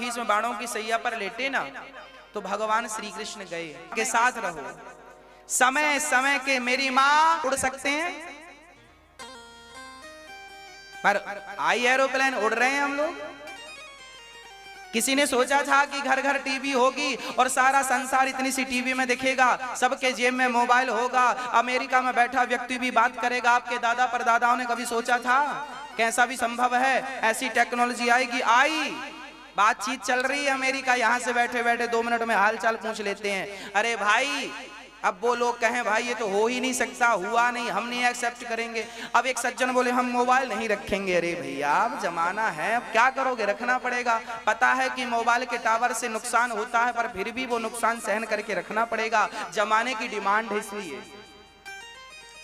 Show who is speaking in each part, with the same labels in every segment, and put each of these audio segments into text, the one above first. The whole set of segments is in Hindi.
Speaker 1: भीष्म बाणों की सैया पर लेटे ना, तो भगवान श्री कृष्ण गए के साथ रहो। समय समय के मेरी माँ उड़ सकते हैं, पर आई एरोप्लेन उड़ रहे हैं हम लोग। किसी ने सोचा था कि घर घर टीवी होगी और सारा संसार इतनी सी टीवी में दिखेगा, सबके जेब में मोबाइल होगा, अमेरिका में बैठा व्यक्ति भी बात करेगा। आपके दादा परदादाओं ने कभी सोचा था? कैसा भी संभव है ऐसी टेक्नोलॉजी आएगी? आई, बातचीत चल रही है अमेरिका, यहां से बैठे बैठे 2 मिनट में हालचाल पूछ लेते हैं। अरे भाई, अब वो लोग कहें भाई ये तो हो ही नहीं सकता, हुआ नहीं, हम नहीं एक्सेप्ट करेंगे। अब एक सज्जन बोले हम मोबाइल नहीं रखेंगे। अरे भैया, अब जमाना है, अब क्या करोगे, रखना पड़ेगा। पता है कि मोबाइल के टावर से नुकसान होता है, पर फिर भी वो नुकसान सहन करके रखना पड़ेगा, जमाने की डिमांड है इसलिए।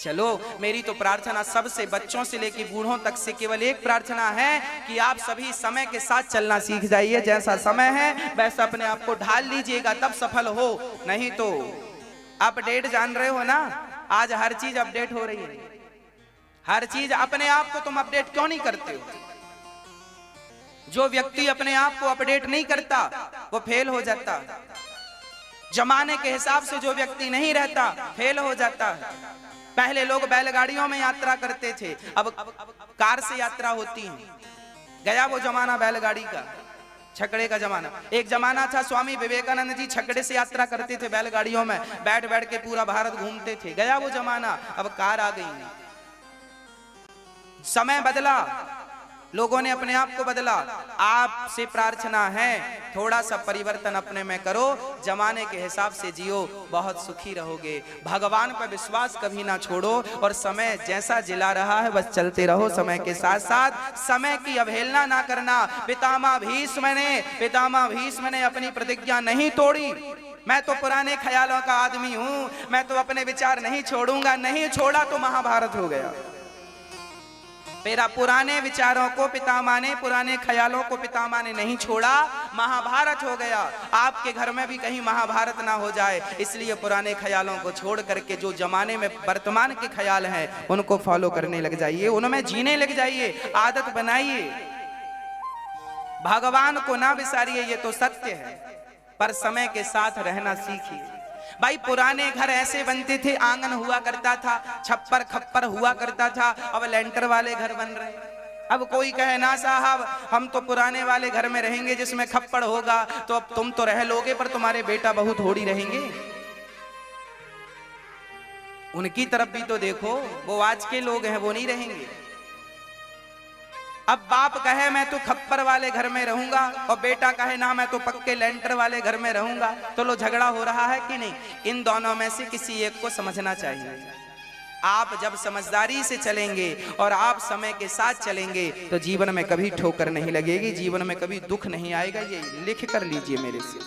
Speaker 1: चलो, मेरी तो प्रार्थना सबसे, बच्चों से लेकर बूढ़ों तक से केवल एक प्रार्थना है कि आप सभी समय के साथ चलना सीख जाइए। जैसा समय है वैसा अपने आप को ढाल लीजिएगा, तब सफल हो। नहीं तो अपडेट जान रहे हो ना, आज हर चीज अपडेट हो रही है, हर चीज। अपने आप को तुम अपडेट क्यों नहीं करते हो? जो व्यक्ति अपने आप को अपडेट नहीं करता वो फेल हो जाता है। जमाने के हिसाब से जो व्यक्ति नहीं रहता फेल हो जाता है। पहले लोग बैलगाड़ियों में यात्रा करते थे, अब कार से यात्रा होती है। गया वो जमाना बैलगाड़ी का, छकड़े का जमाना। एक जमाना था स्वामी विवेकानंद जी छकड़े से यात्रा करते थे, बैलगाड़ियों में बैठ बैठ के पूरा भारत घूमते थे। गया वो जमाना, अब कार आ गई। समय बदला, लोगों ने अपने आप को बदला। आपसे प्रार्थना है थोड़ा सा परिवर्तन अपने में करो, जमाने के हिसाब से जियो, बहुत सुखी रहोगे। भगवान पर विश्वास कभी ना छोड़ो, और समय जैसा जिला रहा है बस चलते रहो समय के साथ साथ। समय की अवहेलना ना करना। पितामह भीष्म ने अपनी प्रतिज्ञा नहीं तोड़ी। मैं तो पुराने ख्यालों का आदमी हूं, मैं तो अपने विचार नहीं छोड़ूंगा। नहीं छोड़ा तो महाभारत हो गया। मेरा पुराने विचारों को पितामह ने, पुराने ख्यालों को पितामह ने नहीं छोड़ा, महाभारत हो गया। आपके घर में भी कहीं महाभारत ना हो जाए, इसलिए पुराने ख्यालों को छोड़ करके जो जमाने में वर्तमान के ख्याल हैं उनको फॉलो करने लग जाइए, उनमें जीने लग जाइए, आदत बनाइए। भगवान को ना बिसारिए, ये तो सत्य है, पर समय के साथ रहना सीखिए। भाई, पुराने घर ऐसे बनते थे, आंगन हुआ करता था, छप्पर खप्पर हुआ करता था, अब लेंटर वाले घर बन रहे। अब कोई कहे ना साहब हम तो पुराने वाले घर में रहेंगे जिसमें खप्पड़ होगा, तो अब तुम तो रह लोगे पर तुम्हारे बेटा बहू थोड़ी रहेंगे। उनकी तरफ भी तो देखो, वो आज के लोग हैं, वो नहीं रहेंगे। अब बाप कहे मैं तो खप्पर वाले घर में रहूंगा, और बेटा कहे ना मैं तो पक्के लेंटर वाले घर में रहूंगा, तो लो झगड़ा हो रहा है कि नहीं? इन दोनों में से किसी एक को समझना चाहिए। आप जब समझदारी से चलेंगे और आप समय के साथ चलेंगे तो जीवन में कभी ठोकर नहीं लगेगी, जीवन में कभी दुख नहीं आएगा। ये लिख कर लीजिए मेरे से।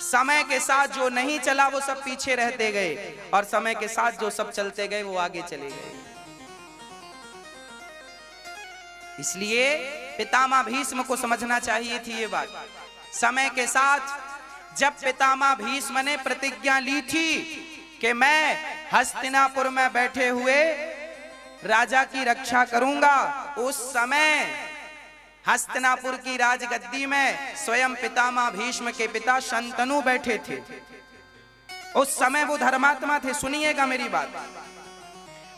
Speaker 1: समय के साथ जो नहीं चला वो सब पीछे रहते गए, और समय के साथ जो सब चलते गए वो आगे चले गए। इसलिए पितामह भीष्म को समझना चाहिए थी ये बात। समय के साथ जब पितामह भीष्म ने प्रतिज्ञा ली थी कि मैं हस्तिनापुर में बैठे हुए राजा की रक्षा करूंगा, उस समय हस्तिनापुर की राजगद्दी में स्वयं पितामह भीष्म के पिता शंतनु बैठे थे। उस समय वो धर्मात्मा थे। सुनिएगा मेरी बात।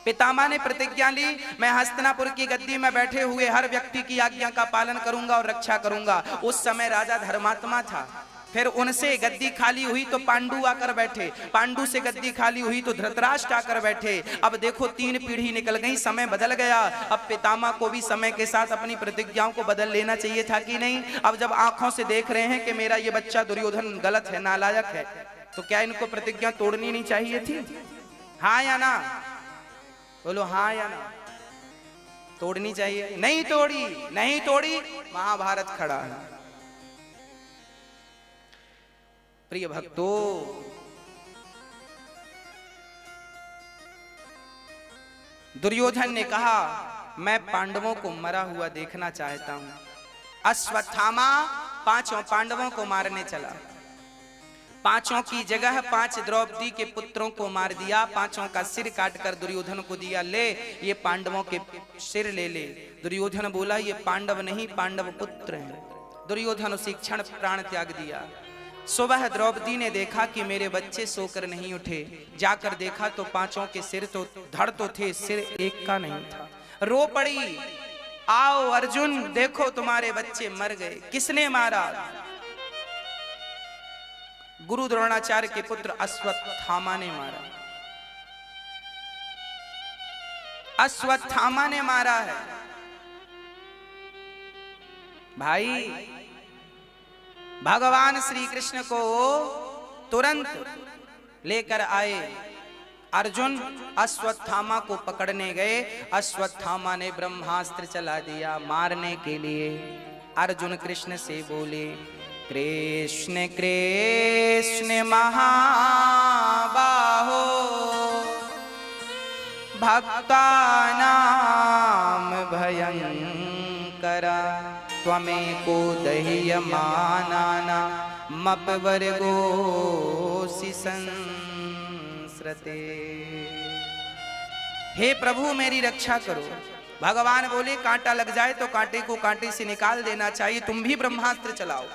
Speaker 1: पितामह ने प्रतिज्ञा ली, मैं हस्तिनापुर की गद्दी में बैठे हुए हर व्यक्ति की आज्ञा का पालन करूंगा और रक्षा करूंगा। उस समय राजा धर्मात्मा था। फिर उनसे गद्दी खाली हुई तो पांडु आकर बैठे, पांडु से गद्दी खाली हुई तो धृतराष्ट्र आकर बैठे। अब देखो 3 पीढ़ी निकल गई, समय बदल गया। अब पितामह को भी समय के साथ अपनी प्रतिज्ञाओं को बदल लेना चाहिए था कि नहीं? अब जब आंखों से देख रहे हैं कि मेरा ये बच्चा दुर्योधन गलत है, नालायक है, तो क्या इनको प्रतिज्ञा तोड़नी नहीं चाहिए थी? हाँ या ना? बोलो हाँ या ना? तोड़नी चाहिए। नहीं तोड़ी, नहीं तोड़ी, महाभारत खड़ा है। प्रिय भक्तों, दुर्योधन ने कहा मैं पांडवों को मरा हुआ देखना चाहता हूं। अश्वत्थामा 5 पांडवों को मारने चला। 5 की जगह 5 द्रौपदी के पुत्रों को मार दिया। 5 का सिर काटकर दुर्योधन को दिया, ले ये पांडवों के सिर ले ले। दुर्योधन बोला ये पांडव नहीं, पांडव पुत्र हैं। दुर्योधन उसी क्षण प्राण त्याग दिया। सुबह द्रौपदी ने देखा कि मेरे बच्चे सोकर नहीं उठे, जाकर देखा तो पांचों के सिर तो धड़ तो थे, सिर एक का नहीं था। रो पड़ी, आओ अर्जुन देखो तुम्हारे बच्चे मर गए। किसने मारा? गुरु द्रोणाचार्य के पुत्र अश्वत्थामा ने मारा। अश्वत्थामा ने मारा है। भाई भगवान श्री कृष्ण को तुरंत लेकर आए। अर्जुन अश्वत्थामा को पकड़ने गए। अश्वत्थामा ने ब्रह्मास्त्र चला दिया मारने के लिए। अर्जुन कृष्ण से बोले, कृष्ण कृष्ण महाबाहो भक्तानां भयंकरा त्वमेको दह्यमानानामपवर्गोऽसि संस्रते। हे प्रभु मेरी रक्षा करो। भगवान बोले, कांटा लग जाए तो कांटे को कांटे से निकाल देना चाहिए। तुम भी ब्रह्मास्त्र चलाओ,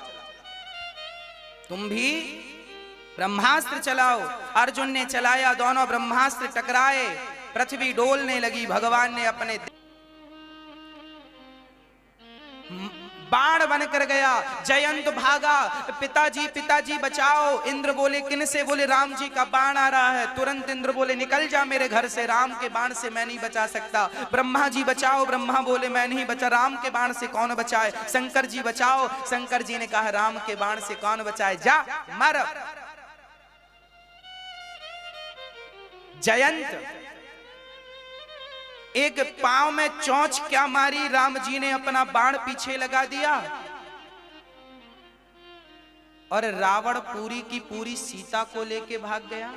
Speaker 1: तुम भी ब्रह्मास्त्र चलाओ। अर्जुन ने चलाया, दोनों ब्रह्मास्त्र टकराए, पृथ्वी डोलने लगी। भगवान ने अपने बाण बनकर गया। जयंत भागा, पिताजी पिताजी बचाओ। इंद्र बोले, किन से? बोले राम जी का बाण आ रहा है। तुरंत इंद्र बोले, निकल जा मेरे घर से, राम के बाण से मैं नहीं बचा सकता। ब्रह्मा जी बचाओ। ब्रह्मा बोले, मैं नहीं बचा, राम के बाण से कौन बचाए? शंकर जी बचाओ। शंकर जी ने कहा, राम के बाण से कौन बचाए, जा मर। जयंत एक पांव में चोंच क्या मारी, राम जी ने अपना बाण पीछे लगा दिया और रावण पूरी की पूरी सीता को लेके भाग गया।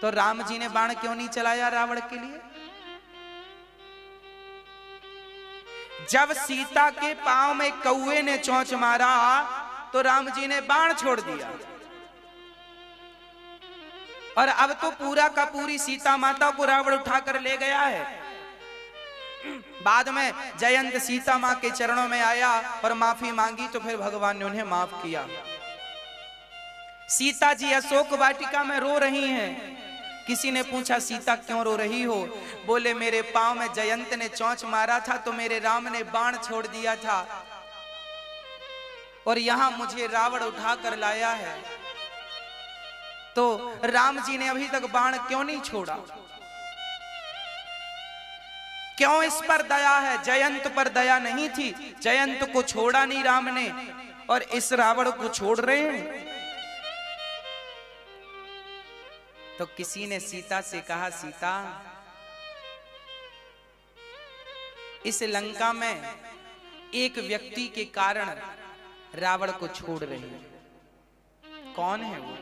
Speaker 1: तो राम जी ने बाण क्यों नहीं चलाया रावण के लिए? जब सीता के पांव में कौवे ने चोंच मारा तो राम जी ने बाण छोड़ दिया। और अब तो पूरा का पूरी सीता माता को रावण उठाकर ले गया है। बाद में जयंत सीता मां के चरणों में आया और माफी मांगी तो फिर भगवान ने उन्हें माफ किया। सीता जी अशोक वाटिका में रो रही हैं। किसी ने पूछा, सीता क्यों रो रही हो? बोले, मेरे पांव में जयंत ने चोंच मारा था तो मेरे राम ने बाण छोड़ दिया था और यहां मुझे रावण उठाकर लाया है। तो राम जी ने अभी तक बाण क्यों नहीं छोड़ा? क्यों इस पर दया है? जयंत पर दया नहीं थी। जयंत को छोड़ा नहीं राम ने और इस रावण को छोड़ रहे हैं। तो किसी ने सीता से कहा, सीता इस लंका में एक व्यक्ति के कारण रावण को छोड़ रहे हैं। कौन है वो?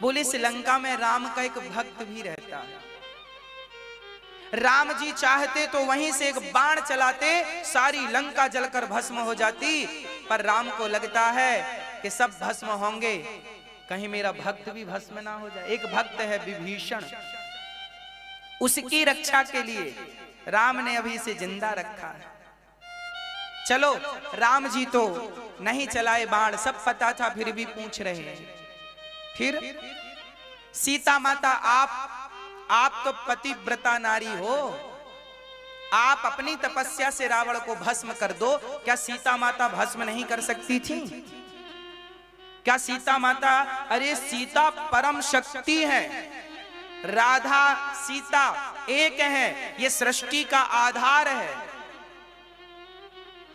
Speaker 1: बोले, श्रीलंका में राम का एक भक्त भी रहता है। राम जी चाहते तो वहीं से एक बाण चलाते, सारी लंका जलकर भस्म हो जाती, पर राम को लगता है कि सब भस्म होंगे, कहीं मेरा भक्त भी भस्म ना हो जाए। एक भक्त है विभीषण, उसकी रक्षा के लिए राम ने अभी इसे जिंदा रखा है। चलो, राम जी तो नहीं चलाए बाण, सब पता था, फिर भी पूछ रहे हैं। फिर सीता माता, आप तो पतिव्रता नारी हो, आप अपनी तपस्या से रावण को भस्म कर दो। क्या सीता माता भस्म नहीं कर सकती थी? क्या सीता माता? अरे सीता परम शक्ति है, राधा सीता एक है, ये सृष्टि का आधार है।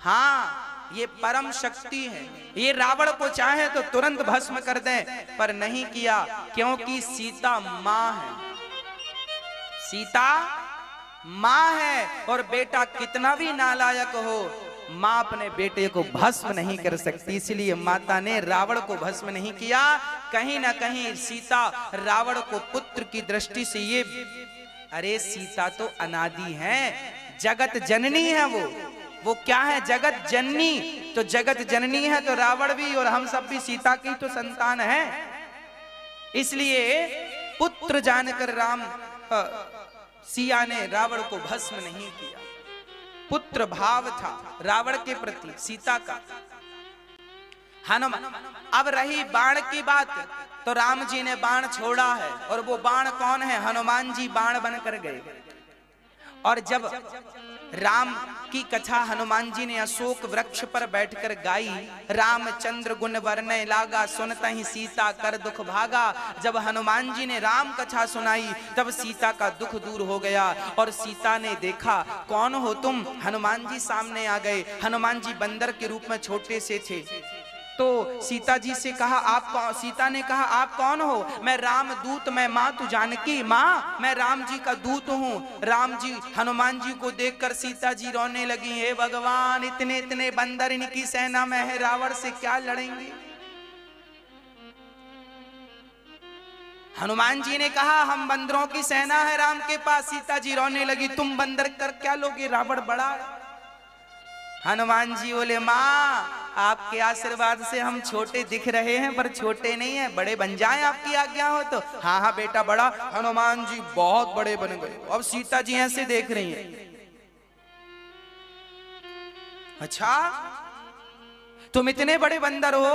Speaker 1: हाँ, ये परम शक्ति है। ये रावण को चाहे तो तुरंत भस्म कर दें, पर नहीं किया, क्योंकि सीता मां है। सीता मां है और बेटा कितना भी नालायक हो, मां अपने बेटे को भस्म नहीं कर सकती। इसलिए माता ने रावण को भस्म नहीं किया। कहीं ना कहीं सीता रावण को पुत्र की दृष्टि से ये, अरे सीता तो अनादि है, जगत जननी है। वो क्या है? जगत जननी। तो जगत जननी है तो रावण भी और हम सब भी सीता की तो संतान है। इसलिए पुत्र जानकर सिया ने रावण को भस्म नहीं किया। पुत्र भाव था रावण के प्रति सीता का। हनुमान, अब रही बाण की बात, तो राम जी ने बाण छोड़ा है, और वो बाण कौन है? हनुमान जी बाण बनकर गए। और जब राम की कथा हनुमान जी ने अशोक वृक्ष पर बैठकर गाई, रामचंद्र गुण वर्णय लागा, सुनतहि सीता कर दुख भागा। जब हनुमान जी ने राम कथा सुनाई, तब सीता का दुख दूर हो गया। और सीता ने देखा, कौन हो तुम? हनुमान जी सामने आ गए। हनुमान जी बंदर के रूप में छोटे से थे। तो सीता जी से कहा, आप कौन? सीता ने कहा, आप कौन हो? मैं राम दूत, मैं माँ तू जानकी। माँ, मैं राम जी का दूत हूँ। राम जी, हनुमान जी को देखकर सीता जी रोने लगी। हे भगवान, इतने इतने बंदर इनकी सेना में है, रावण से क्या लड़ेंगे? हनुमान जी ने कहा, हम बंदरों की सेना है राम के पास। सीता जी रोने लगी, तुम बंदर कर क्या लोगे? रावण बड़ा। हनुमान जी बोले, माँ आपके आशीर्वाद से हम छोटे दिख रहे हैं, पर छोटे नहीं हैं, बड़े बन जाएं आपकी आज्ञा हो तो। हाँ हाँ बेटा, बड़ा। हनुमान जी बहुत बड़े बन गए। अब सीता जी ऐसे देख रही हैं, अच्छा तुम इतने बड़े बंदर हो?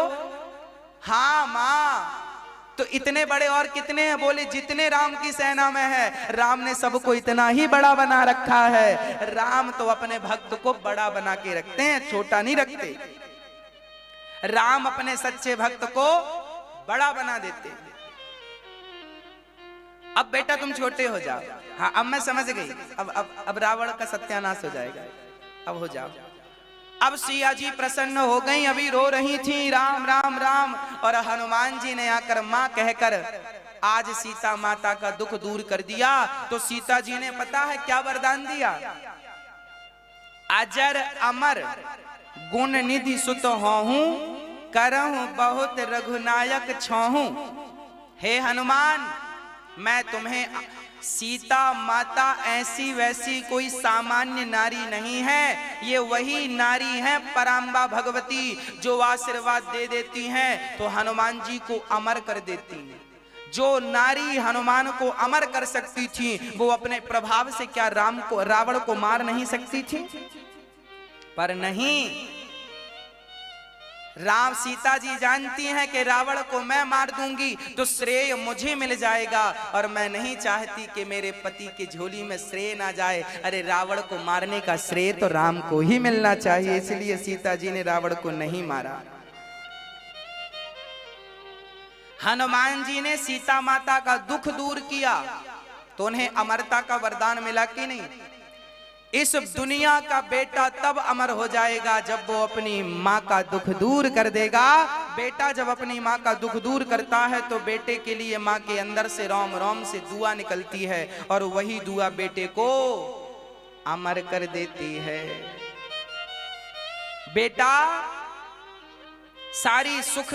Speaker 1: हाँ माँ। तो इतने बड़े और कितने हैं? बोले, जितने राम की सेना में है। राम ने सबको इतना ही बड़ा बना रखा है। राम तो अपने भक्त को बड़ा बना के रखते हैं, छोटा नहीं रखते। राम अपने सच्चे भक्त को बड़ा बना देते। अब बेटा तुम छोटे हो जाओ। हाँ अब मैं समझ गई, अब रावण का सत्यानाश हो जाएगा, अब हो जाओ। अब सिया जी प्रसन्न हो गई, अभी रो रही थी, राम राम राम। और हनुमान जी ने आकर माँ कहकर आज सीता माता का दुख दूर कर दिया। तो सीता जी ने पता है क्या वरदान दिया? अजर अमर गुण निधि सुत होहूं, करहूं बहुत रघुनायक छोहूं। हे हनुमान, मैं तुम्हें, सीता माता ऐसी वैसी कोई सामान्य नारी नहीं है, ये वही नारी है पराम्बा भगवती, जो आशीर्वाद दे देती हैं तो हनुमान जी को अमर कर देती हैं। जो नारी हनुमान को अमर कर सकती थी, वो अपने प्रभाव से क्या रावण को मार नहीं सकती थी? पर नहीं, राम सीता जी जानती हैं कि रावण को मैं मार दूंगी तो श्रेय मुझे मिल जाएगा, और मैं नहीं चाहती कि मेरे पति की झोली में श्रेय ना जाए। अरे रावण को मारने का श्रेय तो राम को ही मिलना चाहिए, इसलिए सीता जी ने रावण को नहीं मारा। हनुमान जी ने सीता माता का दुख दूर किया तो उन्हें अमरता का वरदान मिला कि नहीं? इस दुनिया का बेटा तब अमर हो जाएगा जब वो अपनी माँ का दुख दूर कर देगा। बेटा जब अपनी माँ का दुख दूर करता है तो बेटे के लिए माँ के अंदर से रोम रोम से दुआ निकलती है, और वही दुआ बेटे को अमर कर देती है। बेटा सारी सुख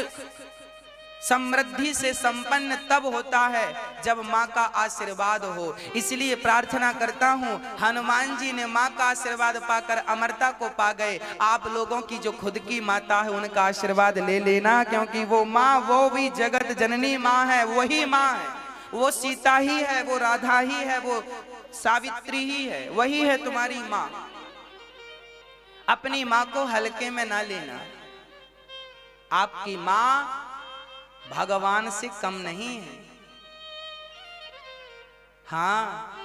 Speaker 1: समृद्धि से संपन्न तब होता है जब माँ का आशीर्वाद हो। इसलिए प्रार्थना करता हूँ, हनुमान जी ने माँ का आशीर्वाद पाकर अमरता को पा गए। आप लोगों की जो खुद की माता है उनका आशीर्वाद ले लेना, क्योंकि वो माँ, वो भी जगत जननी माँ है, वही माँ है, वो सीता ही है, वो राधा ही है, वो सावित्री ही है, वही है तुम्हारी माँ। अपनी माँ को हल्के में ना लेना। आपकी माँ भगवान से कम नहीं है। हाँ,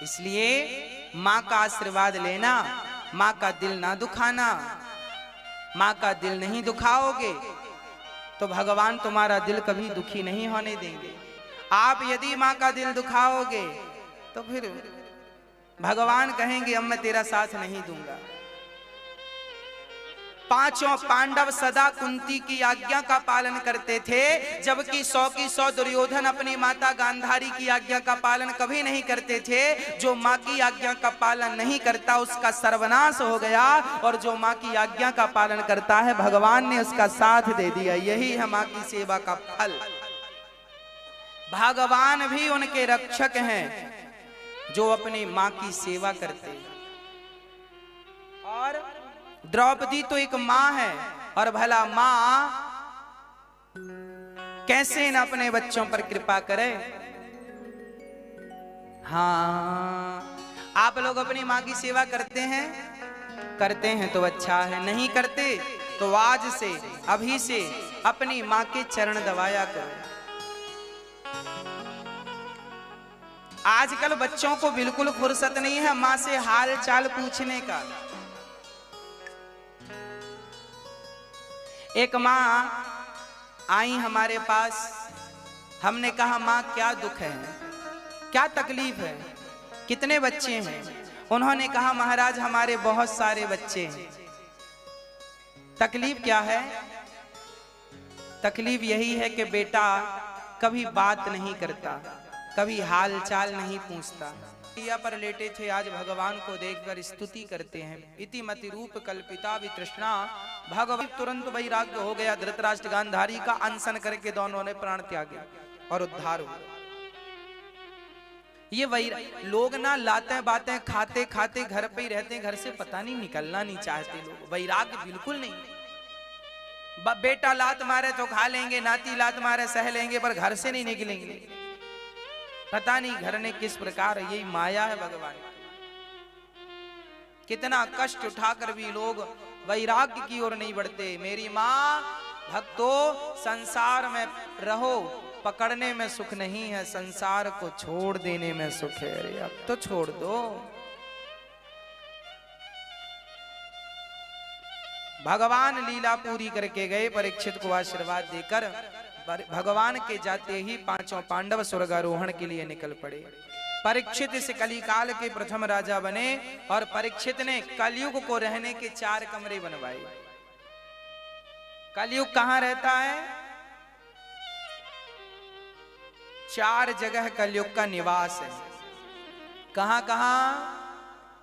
Speaker 1: इसलिए माँ का आशीर्वाद लेना, माँ का दिल ना दुखाना। माँ का दिल नहीं दुखाओगे तो भगवान तुम्हारा दिल कभी दुखी नहीं होने देंगे। आप यदि माँ का दिल दुखाओगे तो फिर भगवान कहेंगे अब मैं तेरा साथ नहीं दूंगा। पांचों पांडव सदा कुंती की आज्ञा का पालन करते थे, जबकि 100 की 100 दुर्योधन अपनी माता गांधारी की आज्ञा का पालन कभी नहीं करते थे। जो माँ की आज्ञा का पालन नहीं करता उसका सर्वनाश हो गया, और जो माँ की आज्ञा का पालन करता है भगवान ने उसका साथ दे दिया। यही है माँ की सेवा का फल। भगवान भी उनके रक्षक हैं जो अपनी माँ की सेवा करते हैं। और द्रौपदी तो एक माँ है, और भला माँ कैसे न अपने बच्चों पर कृपा करे। हाँ, आप लोग अपनी माँ की सेवा करते हैं? करते हैं तो अच्छा है, नहीं करते तो आज से अभी से अपनी माँ के चरण दबाया करो। आजकल बच्चों को बिल्कुल फुर्सत नहीं है माँ से हाल चाल पूछने का। एक माँ आई हमारे पास, हमने कहा माँ क्या दुख है, क्या तकलीफ है, कितने बच्चे हैं? उन्होंने कहा महाराज हमारे बहुत सारे बच्चे हैं। तकलीफ क्या है? तकलीफ यही है कि बेटा कभी बात नहीं करता, कभी हाल चाल नहीं पूछता। या पर लेटे थे, आज भगवान को देखकर स्तुति करते हैं। इति मति रूप कल्पिता वितृष्णा भगवत, तुरंत वैराग्य हो गया। धृतराष्ट्र गांधारी का अनशन करके दोनों ने प्राण त्यागे और उद्धार हो। ये लोग ना लाते बातें खाते खाते घर पे ही रहते हैं, घर से पता नहीं निकलना नहीं चाहते लोग। वैराग्य बिल्कुल नहीं। बेटा लात मारे तो खा लेंगे, नाती लात मारे सह लेंगे, पर घर से नहीं निकलेंगे। पता नहीं घर ने किस प्रकार, यही माया है भगवान। कितना कष्ट उठाकर भी लोग वैराग्य की ओर नहीं बढ़ते। मेरी माँ, भक्तों संसार में रहो, पकड़ने में सुख नहीं है, संसार को छोड़ देने में सुख है। अरे अब तो छोड़ दो। भगवान लीला पूरी करके गए, परीक्षित को आशीर्वाद देकर भगवान के जाते ही पांचों पांडव स्वर्गारोहण के लिए निकल पड़े। परीक्षित इस कलिकाल के प्रथम राजा बने और परीक्षित ने कलयुग को रहने के 4 कमरे बनवाए। कलयुग कहां रहता है? 4 जगह कलयुग का निवास है। कहां कहां?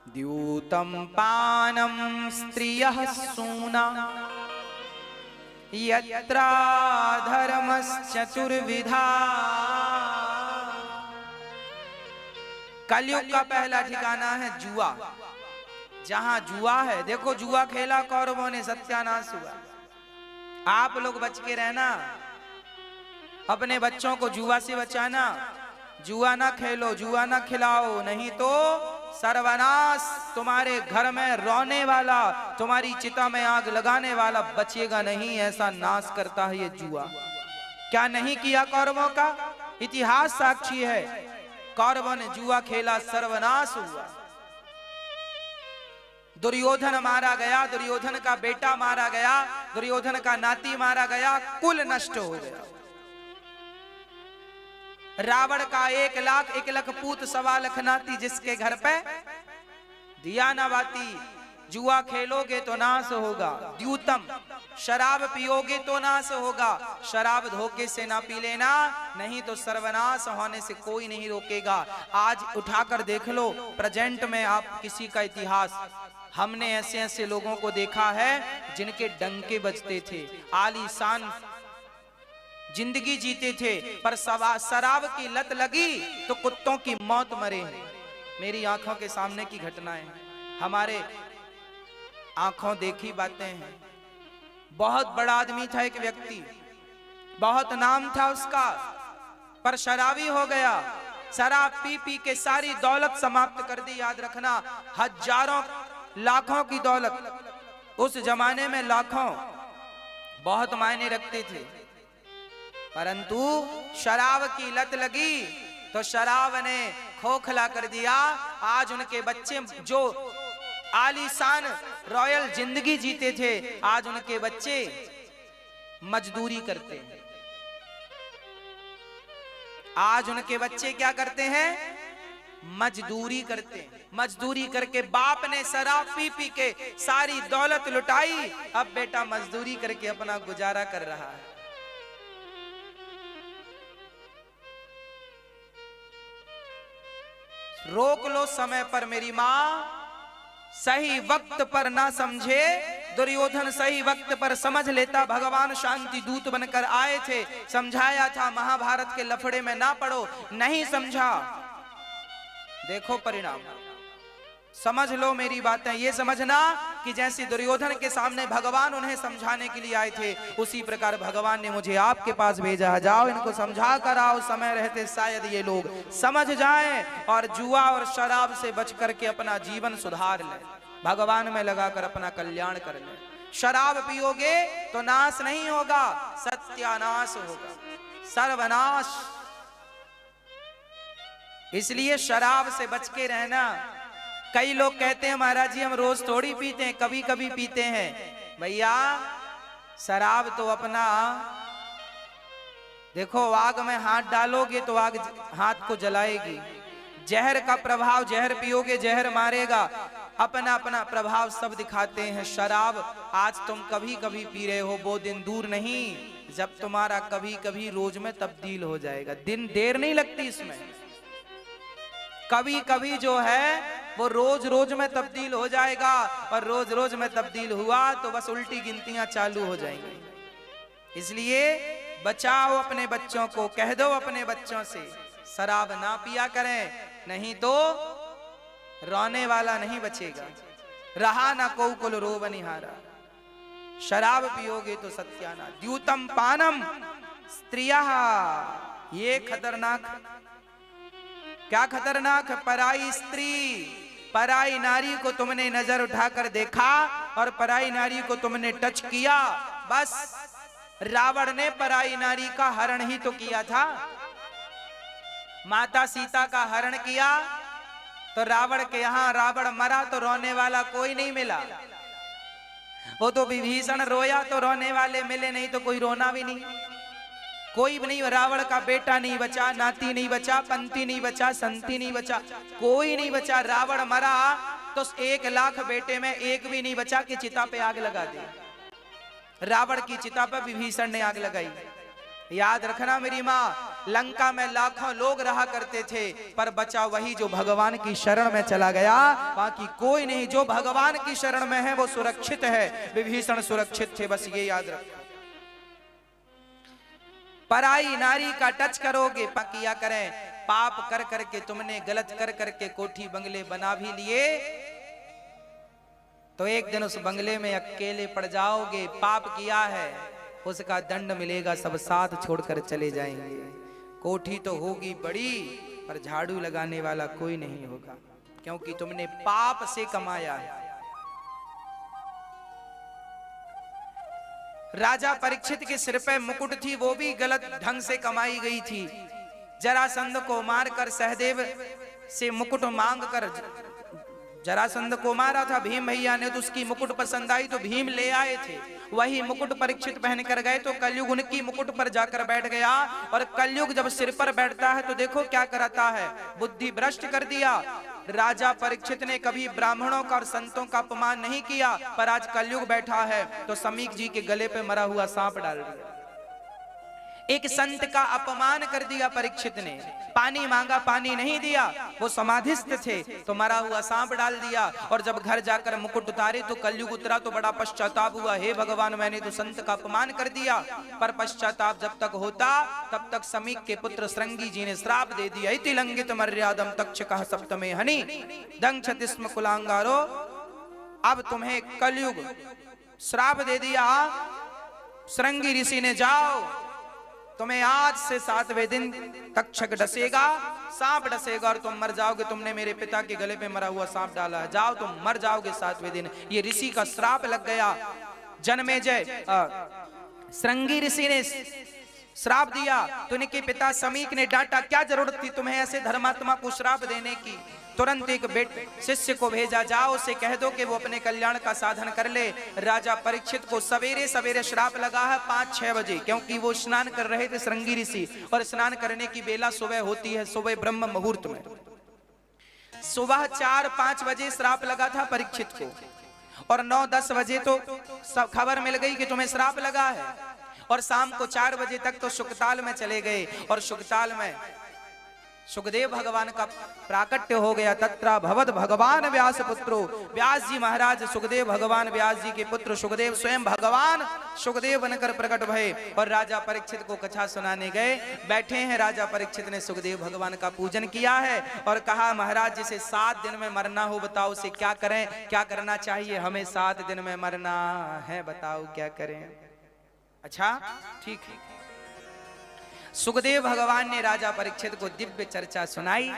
Speaker 1: द्यूतम पानम स्त्रियः सूना यत्रा धर्मश्चतुर्विधा। कलयुग का पहला ठिकाना है जुआ। जहां जुआ है, देखो जुआ खेला कौरवों ने, सत्यानाश हुआ। आप लोग बच के रहना, अपने बच्चों को जुआ से बचाना। जुआ ना खेलो, जुआ ना खिलाओ, नहीं तो सर्वनाश। तुम्हारे घर में रोने वाला, तुम्हारी चिता में आग लगाने वाला बचेगा नहीं। ऐसा नाश करता है ये जुआ। क्या नहीं किया कौरवों का? इतिहास साक्षी है। कौरवों ने जुआ खेला, सर्वनाश हुआ। दुर्योधन मारा गया, दुर्योधन का बेटा मारा गया, दुर्योधन का नाती मारा गया, कुल नष्ट हो गया। रावण का 1 लाख पूत 1.25 लाख नाती, जिसके घर पे दिया न बाती। जुआ खेलोगे तो नाश होगा। द्यूतम, शराब पियोगे तो नाश होगा। शराब धोखे से ना पी लेना, नहीं तो सर्वनाश होने से कोई नहीं रोकेगा। आज उठाकर देख लो प्रेजेंट में आप किसी का इतिहास। हमने ऐसे ऐसे लोगों को देखा है जिनके डंके बजते थे, आलीशान जिंदगी जीते थे, पर शराब की लत लगी तो कुत्तों की मौत मरे। मेरी आंखों के सामने की घटनाएं, हमारे आंखों देखी बातें हैं। बहुत बड़ा आदमी था एक व्यक्ति, बहुत नाम था उसका, पर शराबी हो गया। शराब पी पी के सारी दौलत समाप्त कर दी। याद रखना, हजारों लाखों की दौलत। उस जमाने में लाखों बहुत मायने रखते थे, परंतु शराब की लत लगी तो शराब ने खोखला कर दिया। आज उनके बच्चे जो आलीशान रॉयल जिंदगी जीते थे, आज उनके बच्चे मजदूरी करते हैं। आज उनके बच्चे क्या करते हैं? मजदूरी करते हैं। मजदूरी करके बाप ने शराब पी पी के सारी दौलत लुटाई, अब बेटा मजदूरी करके अपना गुजारा कर रहा है। रोक लो समय पर मेरी माँ, सही वक्त पर ना समझे। दुर्योधन सही वक्त पर समझ लेता, भगवान शांति दूत बनकर आए थे, समझाया था महाभारत के लफड़े में ना पड़ो, नहीं समझा। देखो परिणाम। समझ लो मेरी बातें, ये समझना कि जैसे दुर्योधन के सामने भगवान उन्हें समझाने के लिए आए थे, उसी प्रकार भगवान ने मुझे आपके पास भेजा। जाओ इनको समझा कर आओ, समय रहते शायद ये लोग समझ जाएं और जुआ और शराब से बच करके अपना जीवन सुधार लें, भगवान में लगाकर अपना कल्याण कर लें। शराब पियोगे तो नाश नहीं होगा, सत्यानाश होगा, सर्वनाश। इसलिए शराब से बच के रहना। कई लोग कहते हैं महाराज जी हम रोज थोड़ी पीते हैं, कभी कभी पीते हैं। भैया शराब तो अपना देखो, आग में हाथ डालोगे तो आग हाथ को जलाएगी। जहर का प्रभाव, जहर पियोगे जहर मारेगा, अपना अपना प्रभाव सब दिखाते हैं। शराब आज तुम कभी कभी पी रहे हो, वो दिन दूर नहीं जब तुम्हारा कभी कभी रोज में तब्दील हो जाएगा। दिन देर नहीं लगती इसमें, कभी कभी जो है वो रोज रोज में तब्दील हो जाएगा, और रोज रोज में तब्दील हुआ तो बस उल्टी गिनतियां चालू हो जाएंगी। इसलिए बचाओ अपने बच्चों को, कह दो अपने बच्चों से शराब ना पिया करें, नहीं तो रोने वाला नहीं बचेगा। रहा ना को कुल रो बनिहारा, शराब पियोगे तो सत्याना। द्यूतम पानम स्त्रिया, ये खतरनाक। क्या खतरनाक? पराई स्त्री, पराई नारी को तुमने नजर उठाकर देखा और पराई नारी को तुमने टच किया, बस रावण ने पराई नारी का हरण ही तो किया था। माता सीता का हरण किया तो रावण के यहां रावण मरा तो रोने वाला कोई नहीं मिला। वो तो विभीषण रोया तो रोने वाले मिले, नहीं तो कोई रोना भी नहीं, कोई भी नहीं। रावण का बेटा नहीं बचा, नाती नहीं बचा, पंती नहीं बचा, संती नहीं बचा, कोई नहीं बचा। रावण मरा तो 1 लाख बेटे में एक भी नहीं बचा कि चिता पे आग लगा दी। रावण की चिता पर विभीषण ने आग लगाई। याद रखना मेरी माँ, लंका में लाखों लोग रहा करते थे, पर बचा वही जो भगवान की शरण में चला गया, बाकी कोई नहीं। जो भगवान की शरण में है वो सुरक्षित है, विभीषण सुरक्षित थे, बस ये याद रखो। पराई नारी का टच करोगे, किया करें, पाप कर करके तुमने गलत कर करके कोठी बंगले बना भी लिए तो एक दिन उस बंगले में अकेले पड़ जाओगे। पाप किया है उसका दंड मिलेगा, सब साथ छोड़कर चले जाएंगे। कोठी तो होगी बड़ी पर झाड़ू लगाने वाला कोई नहीं होगा, क्योंकि तुमने पाप से कमाया है। राजा परीक्षित के सिर पे मुकुट थी, वो भी गलत ढंग से कमाई गई थी। जरासंध को मारकर सहदेव से मुकुट मांगकर जरासंध को मारा था भीम भैया ने, तो उसकी मुकुट पसंद आई तो भीम ले आए थे। वही मुकुट परीक्षित पहन कर गए तो कलयुग उनकी मुकुट पर जाकर बैठ गया। और कलयुग जब सिर पर बैठता है तो देखो क्या कराता है, बुद्धि भ्रष्ट कर दिया। राजा परीक्षित ने कभी ब्राह्मणों का और संतों का अपमान नहीं किया, पर आज कलयुग बैठा है तो समीक जी के गले पे मरा हुआ सांप डाल दिया। एक संत का अपमान कर दिया परीक्षित ने, पानी मांगा पानी नहीं दिया, वो समाधिस्थ थे तो मरा हुआ सांप डाल दिया। और जब घर जाकर मुकुट उतारे तो कलयुग उतरा तो बड़ा पश्चाताप हुआ, हे भगवान मैंने तो संत का अपमान कर दिया। पर पश्चाताप जब तक होता तब तक समीक के पुत्र श्रृंगी जी ने श्राप दे दिया, इति लंघित मर्यादम तक्षकः सप्तमे हनि दंक्षति स्म कुलांगारो। अब तुम्हें कलयुग श्राप दे दिया श्रृंगी ऋषि ने, जाओ तुम्हें आज से 7वें दिन तक्षक डसेगा, सांप डसेगा और तुम मर जाओगे। तुमने मेरे पिता के गले पे मरा हुआ सांप डाला है, जाओ तुम मर जाओगे 7वें दिन। ये ऋषि का श्राप लग गया। जन्मेजय श्रृंगी ऋषि ने श्राप दिया तो इनके पिता समीक ने डांटा, क्या जरूरत थी तुम्हें ऐसे धर्मात्मा को श्राप देने की। तुरंत एक शिष्य को भेजा, जाओ उसे कह दो कि वो अपने कल्याण का साधन कर ले। राजा परीक्षित को सवेरे सवेरे श्राप लगा है 5-6 बजे, क्योंकि वो स्नान कर रहे थे श्रृंगी ऋषि, और स्नान करने की बेला सुबह होती है, सुबह ब्रह्म मुहूर्त में। सुबह 4-5 बजे श्राप लगा था परीक्षित को, और 9-10 बजे तो खबर मिल गई कि तुम्हें श्राप लगा है। और शाम को 4 बजे तक तो शुकताल में चले गए, और शुकताल में सुखदेव भगवान का प्राकट्य हो गया। तत्रा भवत भगवान व्यास पुत्रो, व्यास जी महाराज सुखदेव भगवान व्यास जी के पुत्र सुखदेव स्वयं भगवान सुखदेव बनकर प्रकट भये और राजा परीक्षित को कथा सुनाने गए। बैठे हैं राजा परीक्षित ने सुखदेव भगवान का पूजन किया है और कहा महाराज जिसे 7 दिन में मरना हो बताओ उसे क्या करें, क्या करना चाहिए? हमें 7 दिन में मरना है, बताओ क्या करें? अच्छा ठीक है। सुखदेव भगवान ने राजा परीक्षित को दिव्य चर्चा सुनाई।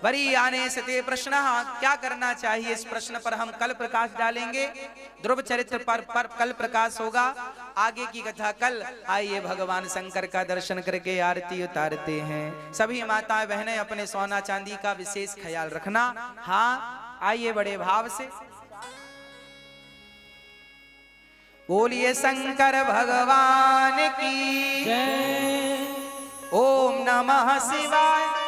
Speaker 1: वरी आने से ते प्रश्न, क्या करना चाहिए? इस प्रश्न पर हम कल प्रकाश डालेंगे। ध्रुव चरित्र पर कल प्रकाश होगा। आगे की कथा कल। आइए भगवान शंकर का दर्शन करके आरती उतारते हैं। सभी माताएं बहनें अपने सोना चांदी का विशेष ख्याल रखना। हाँ आइए बड़े भाव से। बोलिए शंकर भगवान की जय। ओम नमः शिवाय।